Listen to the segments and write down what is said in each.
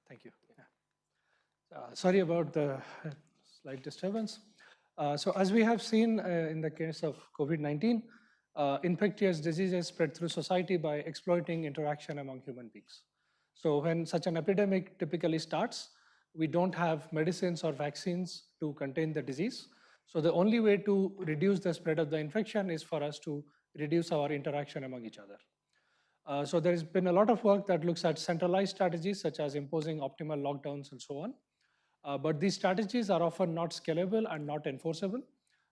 Thank you. Sorry about the slight disturbance. So as we have seen in the case of COVID-19, infectious diseases spread through society by exploiting interaction among human beings. So when such an epidemic typically starts, we don't have medicines or vaccines to contain the disease. So the only way to reduce the spread of the infection is for us to reduce our interaction among each other. So there has been a lot of work that looks at centralized strategies such as imposing optimal lockdowns and so on. But these strategies are often not scalable and not enforceable.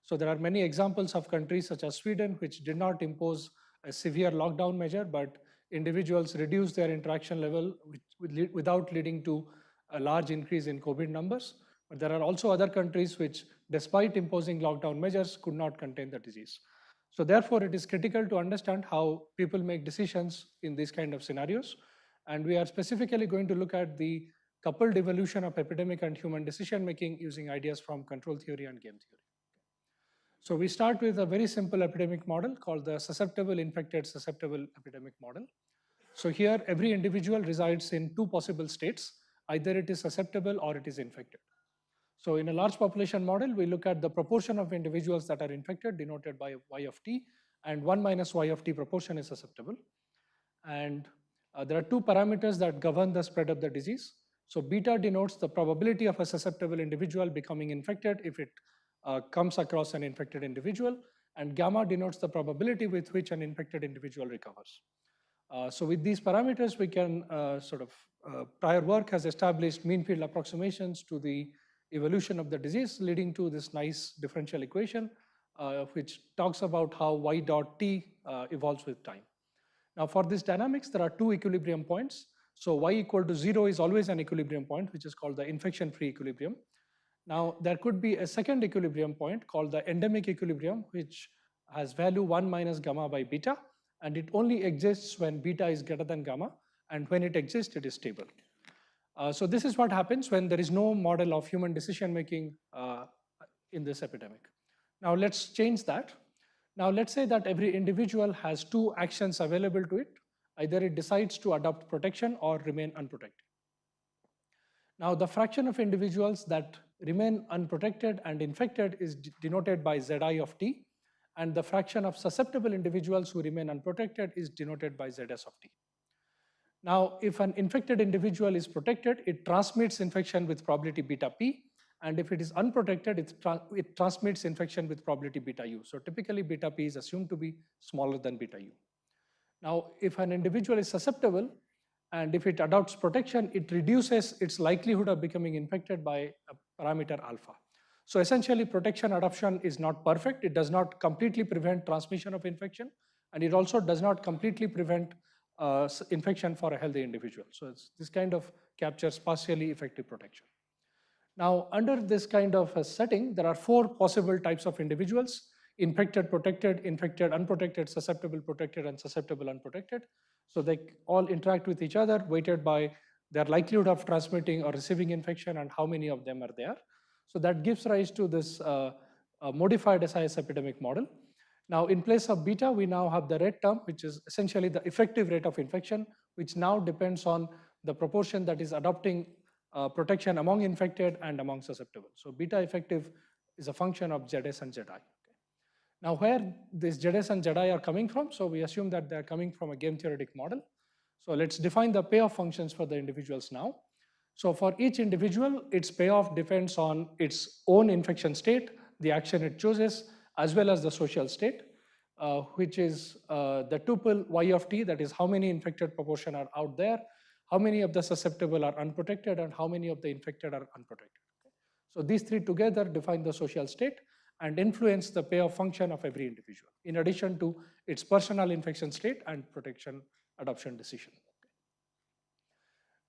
So there are many examples of countries such as Sweden, which did not impose a severe lockdown measure, but individuals reduced their interaction level without leading to a large increase in COVID numbers. But there are also other countries which, despite imposing lockdown measures, could not contain the disease. So therefore, it is critical to understand how people make decisions in these kind of scenarios. And we are specifically going to look at the coupled evolution of epidemic and human decision making using ideas from control theory and game theory. So we start with a very simple epidemic model called the susceptible infected susceptible epidemic model. So here every individual resides in two possible states, either it is susceptible or it is infected. So in a large population model, we look at the proportion of individuals that are infected denoted by y of t, and 1 minus y of t proportion is susceptible. And there are two parameters that govern the spread of the disease. So beta denotes the probability of a susceptible individual becoming infected if it comes across an infected individual, and gamma denotes the probability with which an infected individual recovers. So with these parameters, we can prior work has established mean field approximations to the evolution of the disease, leading to this nice differential equation, which talks about how y dot t evolves with time. Now for this dynamics, there are two equilibrium points. So y equal to 0 is always an equilibrium point, which is called the infection-free equilibrium. Now there could be a second equilibrium point called the endemic equilibrium, which has value 1 minus gamma by beta, and it only exists when beta is greater than gamma, and when it exists, it is stable. So this is what happens when there is no model of human decision making in this epidemic. Now let's change that. Now let's say that every individual has two actions available to it. Either it decides to adopt protection or remain unprotected. Now the fraction of individuals that remain unprotected and infected is denoted by Zi of t, and the fraction of susceptible individuals who remain unprotected is denoted by Zs of t. Now, if an infected individual is protected, it transmits infection with probability beta p, and if it is unprotected, it transmits infection with probability beta u. So typically beta p is assumed to be smaller than beta u. Now, if an individual is susceptible, and if it adopts protection, it reduces its likelihood of becoming infected by a parameter alpha. So essentially, protection adoption is not perfect. It does not completely prevent transmission of infection, and it also does not completely prevent infection for a healthy individual. So this kind of captures partially effective protection. Now, under this kind of a setting, there are four possible types of individuals: infected, protected, infected, unprotected, susceptible, protected, and susceptible, unprotected. So they all interact with each other, weighted by their likelihood of transmitting or receiving infection and how many of them are there. So that gives rise to this modified SIS epidemic model. Now, in place of beta, we now have the red term, which is essentially the effective rate of infection, which now depends on the proportion that is adopting protection among infected and among susceptible. So beta effective is a function of Zs and Zi. Okay. Now, where these Zs and Zi are coming from? So we assume that they're coming from a game theoretic model. So let's define the payoff functions for the individuals now. So for each individual, its payoff depends on its own infection state, the action it chooses, as well as the social state, which is the tuple y of t, that is how many infected proportion are out there, how many of the susceptible are unprotected, and how many of the infected are unprotected. Okay. So these three together define the social state and influence the payoff function of every individual, in addition to its personal infection state and protection adoption decision. Okay.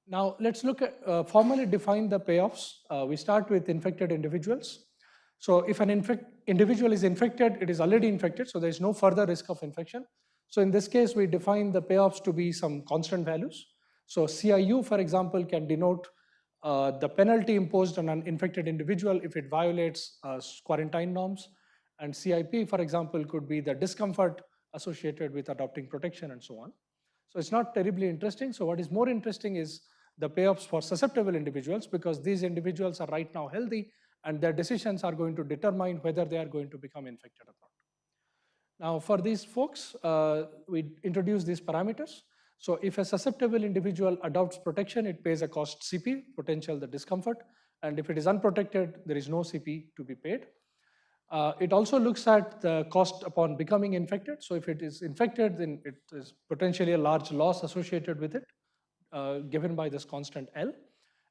Now let's look at formally define the payoffs. We start with infected individuals. So if an individual is infected, it is already infected, so there is no further risk of infection. So in this case, we define the payoffs to be some constant values. So CIU, for example, can denote the penalty imposed on an infected individual if it violates quarantine norms. And CIP, for example, could be the discomfort associated with adopting protection and so on. So it's not terribly interesting. So what is more interesting is the payoffs for susceptible individuals, because these individuals are right now healthy and their decisions are going to determine whether they are going to become infected or not. Now, for these folks, we introduce these parameters. So if a susceptible individual adopts protection, it pays a cost CP, potential the discomfort. And if it is unprotected, there is no CP to be paid. It also looks at the cost upon becoming infected. So if it is infected, then it is potentially a large loss associated with it, given by this constant L.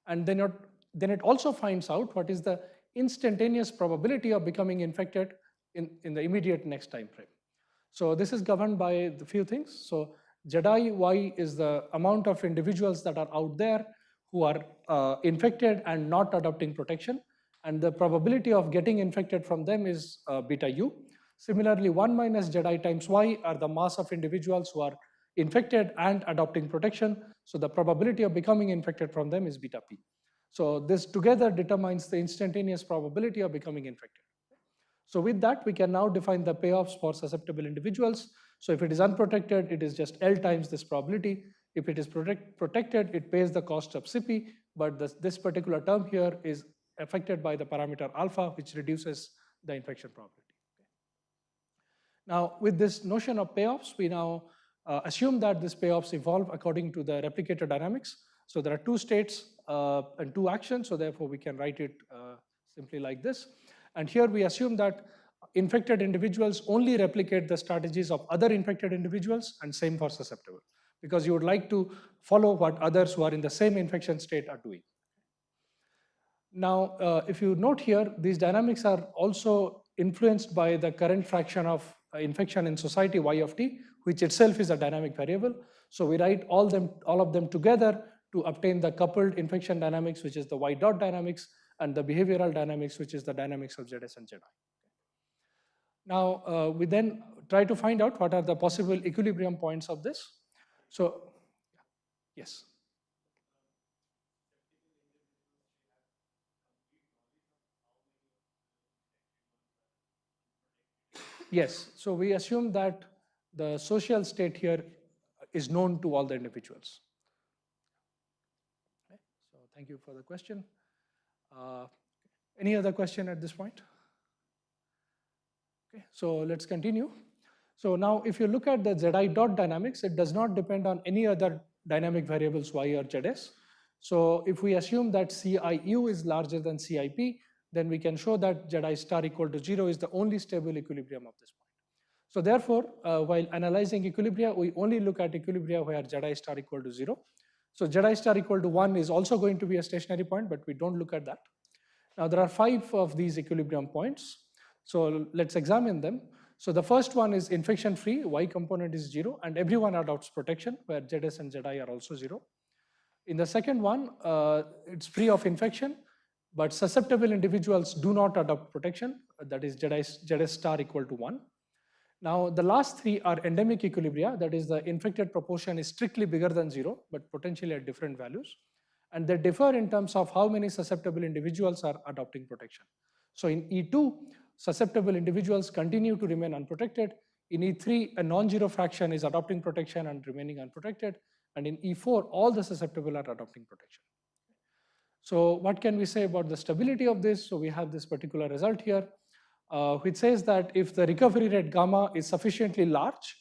And then it also finds out what is the instantaneous probability of becoming infected in the immediate next time frame. So this is governed by the few things. So ZIY is the amount of individuals that are out there who are infected and not adopting protection. And the probability of getting infected from them is beta U. Similarly, 1 minus ZI times Y are the mass of individuals who are infected and adopting protection. So the probability of becoming infected from them is beta P. So this together determines the instantaneous probability of becoming infected. So with that, we can now define the payoffs for susceptible individuals. So if it is unprotected, it is just L times this probability. If it is protected, it pays the cost of CP, but this particular term here is affected by the parameter alpha, which reduces the infection probability. Now, with this notion of payoffs, we now assume that these payoffs evolve according to the replicator dynamics. So there are two states and two actions, so therefore we can write it simply like this. And here we assume that infected individuals only replicate the strategies of other infected individuals, and same for susceptible, because you would like to follow what others who are in the same infection state are doing. Now, if you note here, these dynamics are also influenced by the current fraction of infection in society, y of t, which itself is a dynamic variable. So we write all of them together to obtain the coupled infection dynamics, which is the y dot dynamics, and the behavioral dynamics, which is the dynamics of ZS and ZI. Now, we then try to find out what are the possible equilibrium points of this. So, yes. Yes, so we assume that the social state here is known to all the individuals. Okay, so thank you for the question. Any other question at this point? Okay, so let's continue. So now if you look at the ZI dot dynamics, it does not depend on any other dynamic variables Y or ZS. So if we assume that CIU is larger than CIP, then we can show that ZI star equal to 0 is the only stable equilibrium of this point. So therefore, while analyzing equilibria, we only look at equilibria where ZI star equal to 0. So ZI star equal to 1 is also going to be a stationary point, but we don't look at that. Now there are 5 of these equilibrium points. So let's examine them. So the first one is infection free, Y component is 0, and everyone adopts protection, where ZS and ZI are also 0. In the second one, it's free of infection, but susceptible individuals do not adopt protection, that is ZS star equal to 1. Now the last 3 are endemic equilibria, that is the infected proportion is strictly bigger than 0, but potentially at different values. And they differ in terms of how many susceptible individuals are adopting protection. So in E2, susceptible individuals continue to remain unprotected. In E3, a non-zero fraction is adopting protection and remaining unprotected. And in E4, all the susceptible are adopting protection. So what can we say about the stability of this? So we have this particular result here, which says that if the recovery rate gamma is sufficiently large,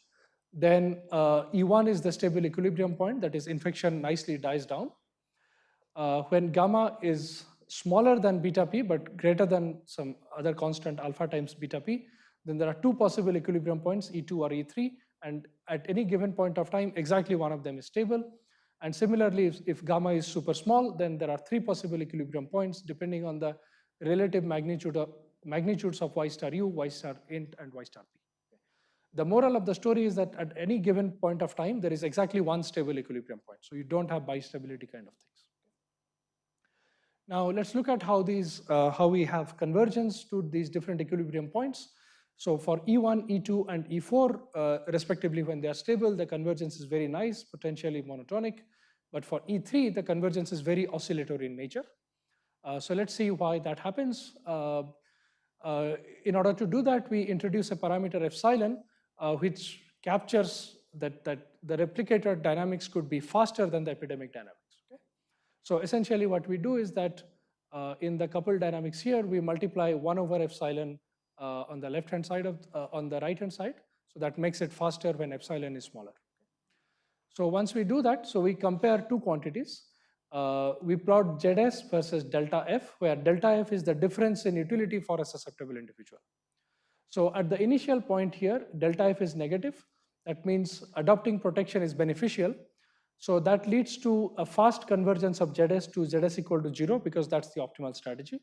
then E1 is the stable equilibrium point, that is infection nicely dies down. When gamma is smaller than beta p but greater than some other constant alpha times beta p, then there are 2 possible equilibrium points, E2 or E3, and at any given point of time, exactly one of them is stable. And similarly, if gamma is super small, then there are 3 possible equilibrium points depending on the relative magnitudes of y star u, y star int, and y star p. The moral of the story is that at any given point of time, there is exactly one stable equilibrium point. So you don't have bistability kind of things. Now let's look at how we have convergence to these different equilibrium points. So for E1, E2, and E4, respectively, when they are stable, the convergence is very nice, potentially monotonic. But for E3, the convergence is very oscillatory in nature. So let's see why that happens. In order to do that, we introduce a parameter epsilon, which captures that the replicator dynamics could be faster than the epidemic dynamics. Okay? So essentially what we do is that in the coupled dynamics here, we multiply 1 over epsilon on the left-hand side on the right-hand side. So that makes it faster when epsilon is smaller. So once we do that, so we compare two quantities. We plot ZS versus delta F, where delta F is the difference in utility for a susceptible individual. So at the initial point here, delta F is negative. That means adopting protection is beneficial. So that leads to a fast convergence of ZS to ZS equal to 0, because that's the optimal strategy.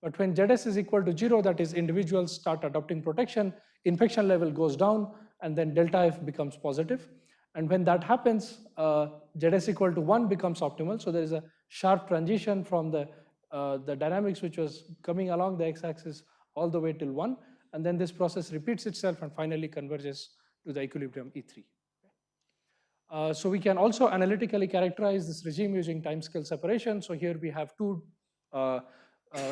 But when ZS is equal to 0, that is individuals start adopting protection, infection level goes down, and then delta F becomes positive. And when that happens, ZS equal to 1 becomes optimal. So there is a sharp transition from the dynamics which was coming along the x-axis all the way till 1. And then this process repeats itself and finally converges to the equilibrium E3. So we can also analytically characterize this regime using timescale separation. So here we have two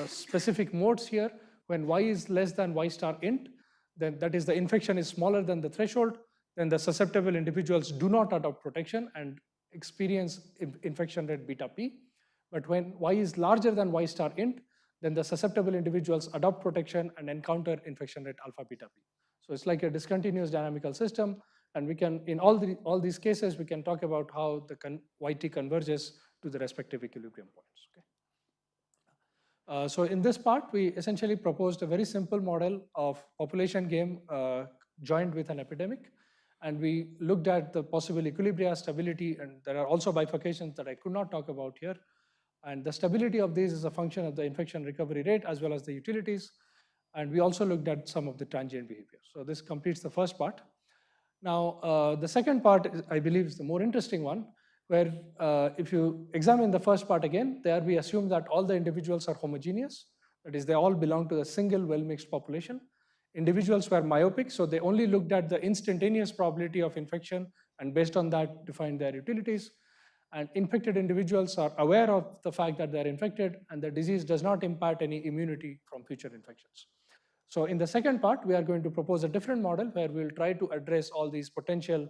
specific modes here. When y is less than y star int, then that is the infection is smaller than the threshold, then the susceptible individuals do not adopt protection and experience infection rate beta p. But when y is larger than y star int, then the susceptible individuals adopt protection and encounter infection rate alpha beta p. So it's like a discontinuous dynamical system. And we can, in all these cases, we can talk about how the YT converges to the respective equilibrium points. Okay? So in this part, we essentially proposed a very simple model of population game joined with an epidemic. And we looked at the possible equilibria, stability, and there are also bifurcations that I could not talk about here. And the stability of these is a function of the infection recovery rate as well as the utilities. And we also looked at some of the transient behavior. So this completes the first part. Now, the second part, I believe, is the more interesting one, where if you examine the first part again, there we assume that all the individuals are homogeneous. That is, they all belong to a single well-mixed population. Individuals were myopic, so they only looked at the instantaneous probability of infection and based on that defined their utilities. And infected individuals are aware of the fact that they're infected and the disease does not impart any immunity from future infections. So in the second part, we are going to propose a different model where we'll try to address all these potential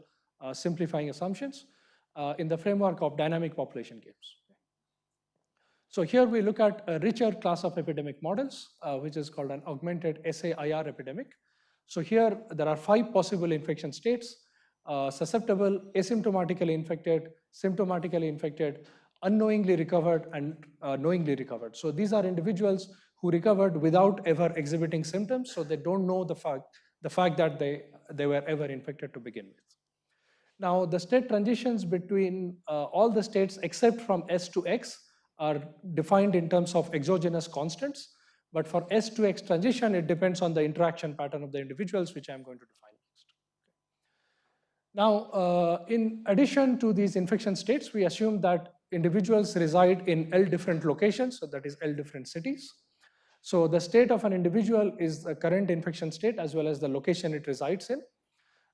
simplifying assumptions in the framework of dynamic population games. So here we look at a richer class of epidemic models, which is called an augmented SAIR epidemic. So here there are 5 possible infection states: susceptible, asymptomatically infected, symptomatically infected, unknowingly recovered, and knowingly recovered. So these are individuals who recovered without ever exhibiting symptoms, so they don't know the fact that they were ever infected to begin with. Now, the state transitions between all the states except from S to X are defined in terms of exogenous constants. But for S to X transition, it depends on the interaction pattern of the individuals, which I'm going to define next. Now, in addition to these infection states, we assume that individuals reside in L different locations, so that is L different cities. So the state of an individual is the current infection state as well as the location it resides in.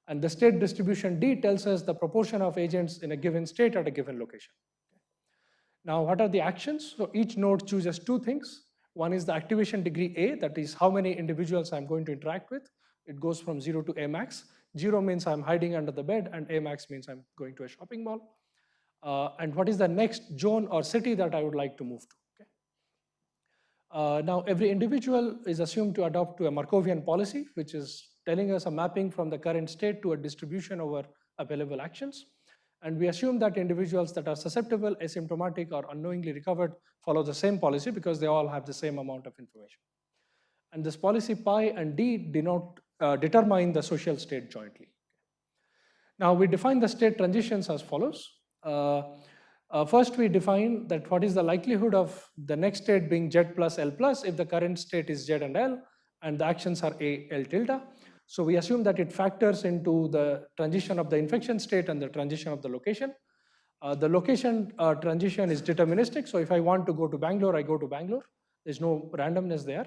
And the state distribution D tells us the proportion of agents in a given state at a given location. Now, what are the actions? So each node chooses 2 things. One is the activation degree A, that is how many individuals I'm going to interact with. It goes from 0 to A max. 0 means I'm hiding under the bed, and A max means I'm going to a shopping mall. And what is the next zone or city that I would like to move to? Now, every individual is assumed to adopt to a Markovian policy, which is telling us a mapping from the current state to a distribution over available actions. And we assume that individuals that are susceptible, asymptomatic, or unknowingly recovered follow the same policy because they all have the same amount of information. And this policy pi and d determine the social state jointly. Now, we define the state transitions as follows. First, we define that what is the likelihood of the next state being Z plus L plus if the current state is Z and L, and the actions are A, L tilde. So we assume that it factors into the transition of the infection state and the transition of the location. The location transition is deterministic. So if I want to go to Bangalore, I go to Bangalore. There's no randomness there.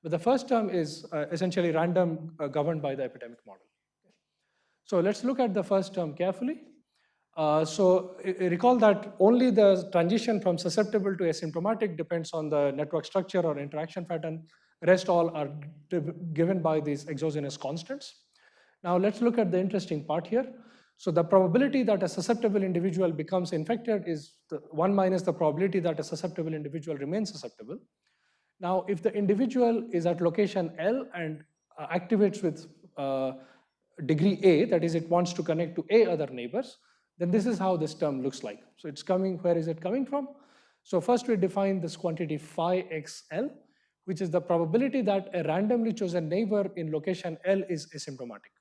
But the first term is essentially random governed by the epidemic model. So let's look at the first term carefully. So recall that only the transition from susceptible to asymptomatic depends on the network structure or interaction pattern. Rest all are given by these exogenous constants. Now let's look at the interesting part here. So the probability that a susceptible individual becomes infected is 1 minus the probability that a susceptible individual remains susceptible. Now, if the individual is at location L and activates with degree A, that is, it wants to connect to A other neighbors, then this is how this term looks like. So it's coming, where is it coming from? So first we define this quantity phi xl, which is the probability that a randomly chosen neighbor in location L is asymptomatic.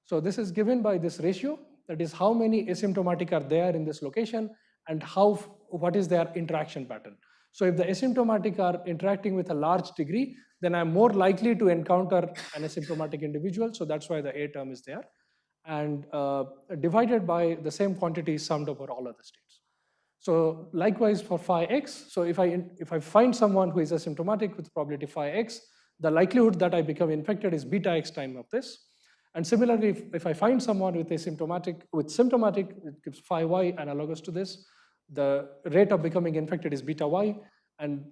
So this is given by this ratio, that is how many asymptomatic are there in this location and what is their interaction pattern. So if the asymptomatic are interacting with a large degree, then I'm more likely to encounter an asymptomatic individual. So that's why the A term is there. And divided by the same quantity summed over all other states. So likewise for phi x, so if I find someone who is asymptomatic with probability phi x, the likelihood that I become infected is beta x time of this. And similarly, if I find someone with symptomatic, it gives phi y analogous to this. The rate of becoming infected is beta y. And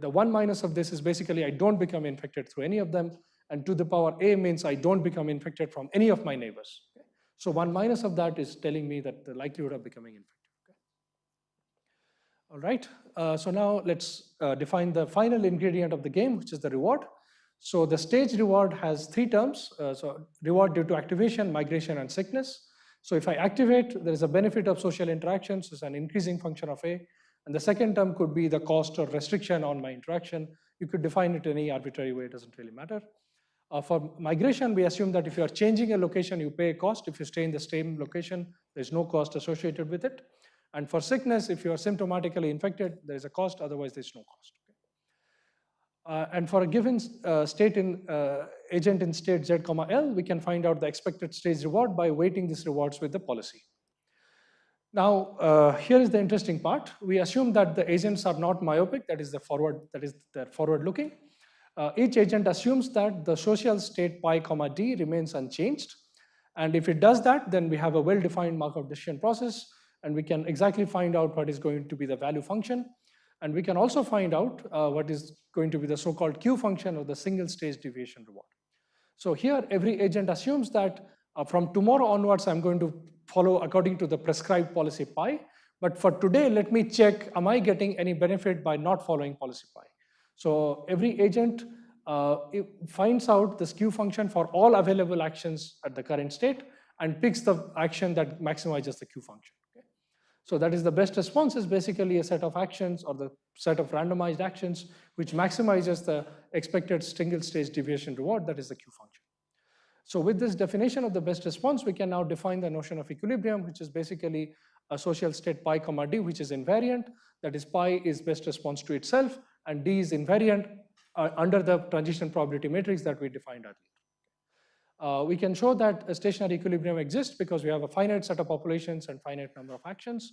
the 1 minus of this is basically I don't become infected through any of them. And to the power a means I don't become infected from any of my neighbors. Okay? So 1 minus of that is telling me that the likelihood of becoming infected. Okay? All right, so now let's define the final ingredient of the game, which is the reward. So the stage reward has 3 terms. So reward due to activation, migration, and sickness. So if I activate, there is a benefit of social interactions, it's an increasing function of A. And the second term could be the cost or restriction on my interaction. You could define it in any arbitrary way, it doesn't really matter. For migration, we assume that if you are changing a location, you pay a cost. If you stay in the same location, there's no cost associated with it. And for sickness, if you are symptomatically infected, there is a cost, otherwise there's no cost. And for a given state agent in state Z, L, we can find out the expected stage reward by weighting these rewards with the policy. Now, here is the interesting part. We assume that the agents are not myopic, that is they're forward-looking. Each agent assumes that the social state pi, d remains unchanged. And if it does that, then we have a well-defined Markov decision process, and we can exactly find out what is going to be the value function. And we can also find out what is going to be the so-called Q function or the single stage deviation reward. So here, every agent assumes that from tomorrow onwards, I'm going to follow according to the prescribed policy pi. But for today, let me check, am I getting any benefit by not following policy pi? So every agent finds out this Q function for all available actions at the current state and picks the action that maximizes the Q function. Okay? So that is the best response is basically a set of actions or the set of randomized actions which maximizes the expected single stage deviation reward, that is the Q function. So with this definition of the best response, we can now define the notion of equilibrium, which is basically a social state pi, d, which is invariant. That is, pi is best response to itself, and d is invariant under the transition probability matrix that we defined earlier. We can show that a stationary equilibrium exists because we have a finite set of populations and finite number of actions.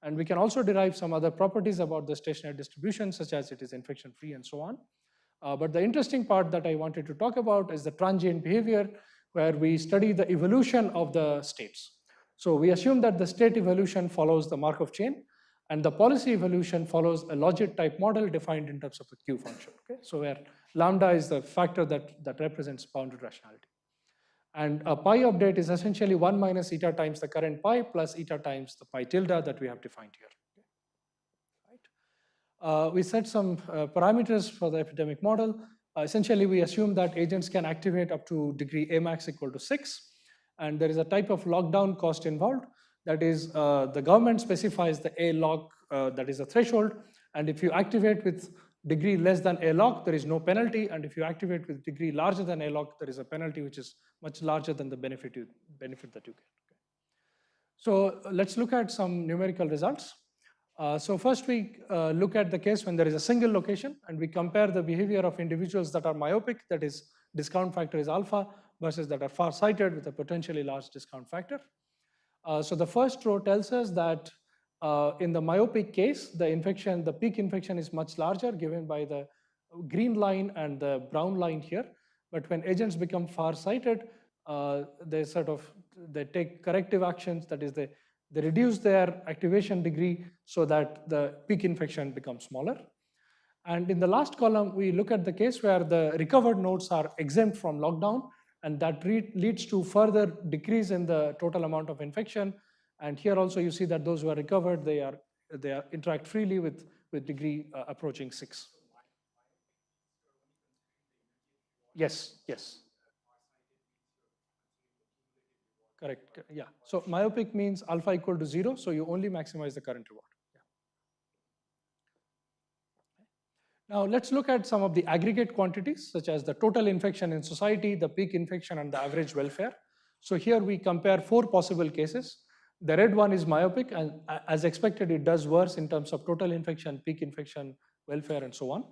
And we can also derive some other properties about the stationary distribution, such as it is infection-free and so on. But the interesting part that I wanted to talk about is the transient behavior, where we study the evolution of the states. So we assume that the state evolution follows the Markov chain, and the policy evolution follows a logit type model defined in terms of a Q function. Okay? So where lambda is the factor that represents bounded rationality. And a pi update is essentially 1 minus eta times the current pi plus eta times the pi tilde that we have defined here. Right? We set some parameters for the epidemic model. Essentially, we assume that agents can activate up to degree A max equal to 6. And there is a type of lockdown cost involved. That is, the government specifies the A log, that is a threshold. And if you activate with degree less than A log, there is no penalty. And if you activate with degree larger than A log, there is a penalty which is much larger than the benefit that you get. Okay. So let's look at some numerical results. So first we look at the case when there is a single location, and we compare the behavior of individuals that are myopic, that is discount factor is alpha, versus that are far-sighted with a potentially large discount factor. So the first row tells us that in the myopic case, the peak infection is much larger given by the green line and the brown line here. But when agents become far-sighted, they take corrective actions, that is they reduce their activation degree so that the peak infection becomes smaller. And in the last column, we look at the case where the recovered nodes are exempt from lockdown, and that leads to further decrease in the total amount of infection. And here also you see that those who are recovered, they interact freely with degree approaching 6. Yes, yes. Correct. Yeah. So myopic means alpha equal to 0, so you only maximize the current reward. Now let's look at some of the aggregate quantities, such as the total infection in society, the peak infection, and the average welfare. So here we compare 4 possible cases. The red one is myopic, and as expected, it does worse in terms of total infection, peak infection, welfare, and so on.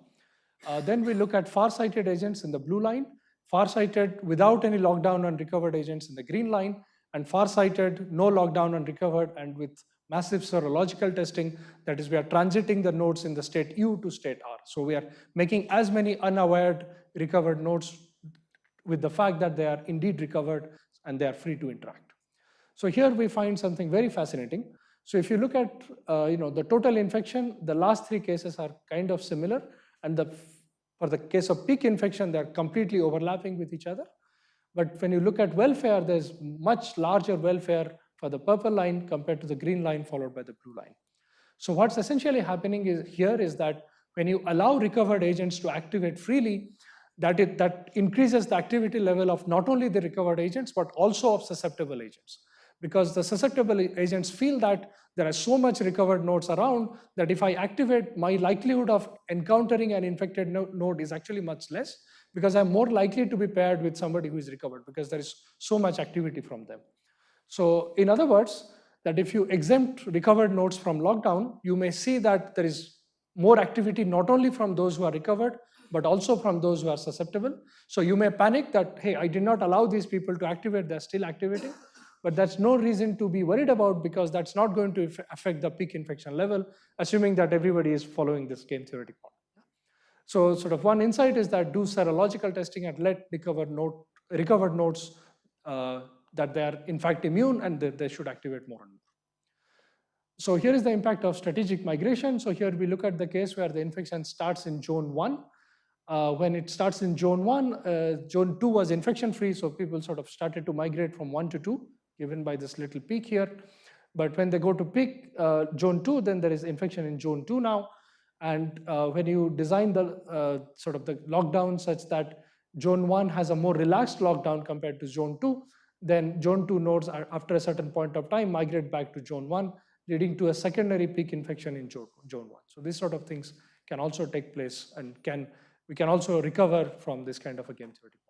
Then we look at far-sighted agents in the blue line, far-sighted without any lockdown and recovered agents in the green line, and far-sighted, no lockdown and recovered, and with massive serological testing. That is, we are transiting the nodes in the state U to state R. So we are making as many unaware recovered nodes with the fact that they are indeed recovered and they are free to interact. So here we find something very fascinating. So if you look at the total infection, the last 3 cases are kind of similar, and for the case of peak infection, they're completely overlapping with each other. But when you look at welfare, there's much larger welfare for the purple line compared to the green line followed by the blue line. So what's essentially happening is that when you allow recovered agents to activate freely, that increases the activity level of not only the recovered agents, but also of susceptible agents. Because the susceptible agents feel that there are so much recovered nodes around that if I activate, my likelihood of encountering an infected node is actually much less, because I'm more likely to be paired with somebody who is recovered because there is so much activity from them. So in other words, that if you exempt recovered nodes from lockdown, you may see that there is more activity not only from those who are recovered, but also from those who are susceptible. So you may panic that, hey, I did not allow these people to activate, they're still activating. But that's no reason to be worried about, because that's not going to affect the peak infection level, assuming that everybody is following this game theoretic model. So sort of one insight is that do serological testing and let recovered nodes that they are in fact immune and they should activate more and more. So here is the impact of strategic migration. So here we look at the case where the infection starts in zone 1. When it starts in zone 1, zone 2 was infection free, so people sort of started to migrate from 1 to 2, given by this little peak here. But when they go to peak zone 2, then there is infection in zone 2 now. And when you design the sort of the lockdown such that zone 1 has a more relaxed lockdown compared to zone 2, then zone 2 nodes are, after a certain point of time, migrate back to zone 1, leading to a secondary peak infection in zone 1. So these sort of things can also take place, and we can also recover from this kind of a game theoretic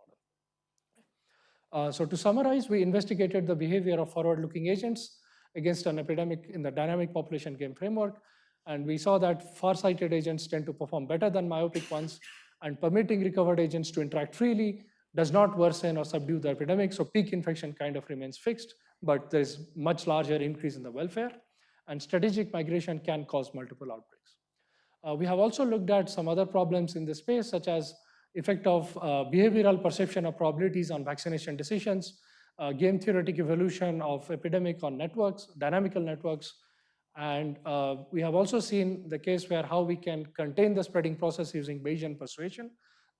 model. So to summarize, we investigated the behavior of forward-looking agents against an epidemic in the dynamic population game framework. And we saw that far-sighted agents tend to perform better than myopic ones, and permitting recovered agents to interact freely does not worsen or subdue the epidemic. So peak infection kind of remains fixed, but there is much larger increase in the welfare. And strategic migration can cause multiple outbreaks. We have also looked at some other problems in this space, such as effect of behavioral perception of probabilities on vaccination decisions, game theoretic evolution of epidemic on networks, dynamical networks. And we have also seen the case where how we can contain the spreading process using Bayesian persuasion.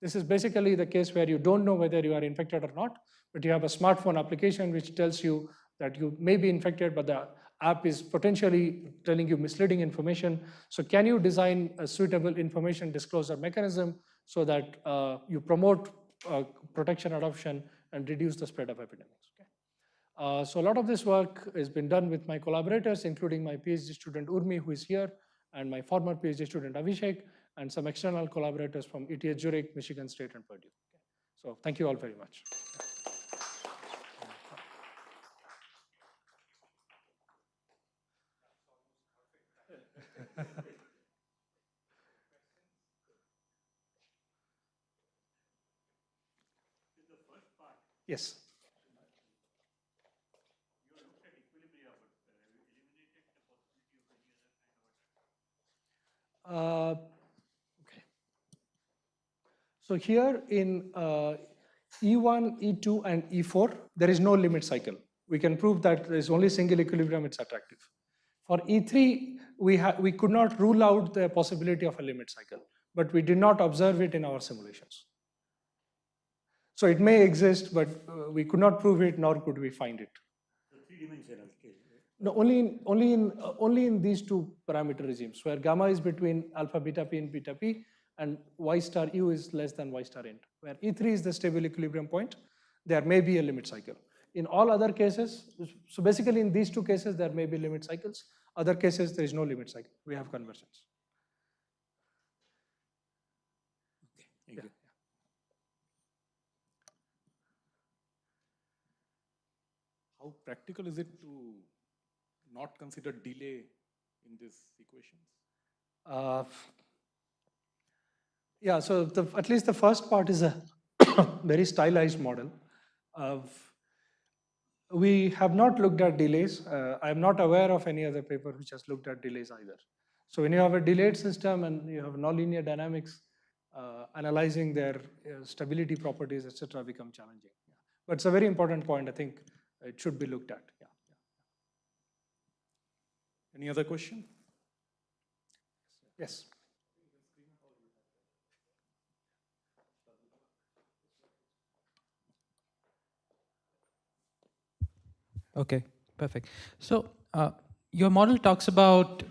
This is basically the case where you don't know whether you are infected or not, but you have a smartphone application which tells you that you may be infected, but the app is potentially telling you misleading information. So can you design a suitable information disclosure mechanism so that you promote protection adoption and reduce the spread of epidemics? Okay. So a lot of this work has been done with my collaborators, including my PhD student Urmi, who is here, and my former PhD student Abhishek, and some external collaborators from ETH Zurich, Michigan State, and Purdue. Okay. So thank you all very much. Yes. Okay. So here in E1, E2, and E4, there is no limit cycle. We can prove that there is only single equilibrium, it's attractive. For E3, we could not rule out the possibility of a limit cycle, but we did not observe it in our simulations. So it may exist, but we could not prove it, nor could we find it. So three-dimensional scale. No, only in these two parameter regimes, where gamma is between alpha beta p and beta p, and y star u is less than y star int. Where E3 is the stable equilibrium point, there may be a limit cycle. In all other cases, so basically in these two cases, there may be limit cycles. Other cases, there is no limit cycle. We have convergence. Okay, thank you. How practical is it to not consider delay in these equations? Yeah, so at least the first part is a very stylized model. We have not looked at delays. I'm not aware of any other paper which has looked at delays either. So when you have a delayed system and you have nonlinear dynamics, analyzing their stability properties, etc., become challenging. Yeah. But it's a very important point. I think it should be looked at. Yeah. Any other question? Yes. Okay, perfect. So your model talks about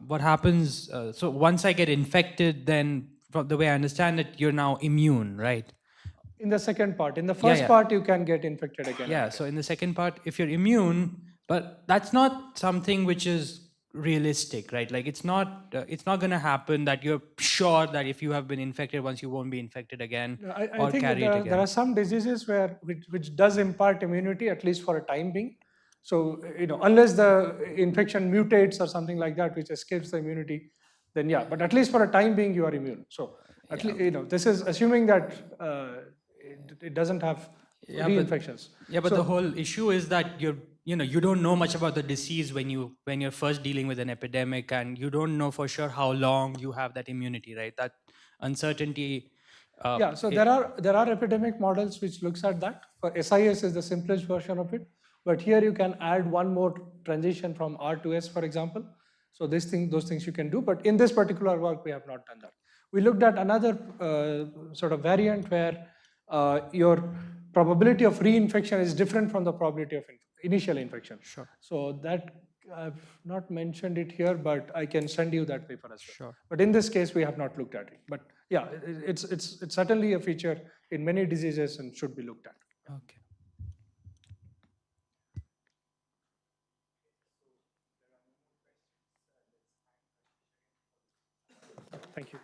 what happens. So once I get infected, then from the way I understand it, you're now immune, right? In the second part. In the first part, you can get infected again. Yeah, so in the second part, if you're immune, but that's not something which is realistic, right? Like it's not going to happen that you're sure that if you have been infected once, you won't be infected again I think there are some diseases which does impart immunity, at least for a time being. So, unless the infection mutates or something like that, which escapes the immunity, then yeah, but at least for a time being, you are immune. So, at least, this is assuming that it doesn't have reinfections. But the whole issue is that you don't know much about the disease when you're first dealing with an epidemic, and you don't know for sure how long you have that immunity, right? That uncertainty. Yeah, so there are epidemic models which looks at that. For SIS is the simplest version of it, but here you can add one more transition from R to S, for example. So those things you can do, but in this particular work, we have not done that. We looked at another sort of variant where your probability of reinfection is different from the probability of initial infection. Sure. So that I've not mentioned it here, but I can send you that paper as well. Sure. But in this case, we have not looked at it. But yeah, it's certainly a feature in many diseases and should be looked at. Okay. Thank you.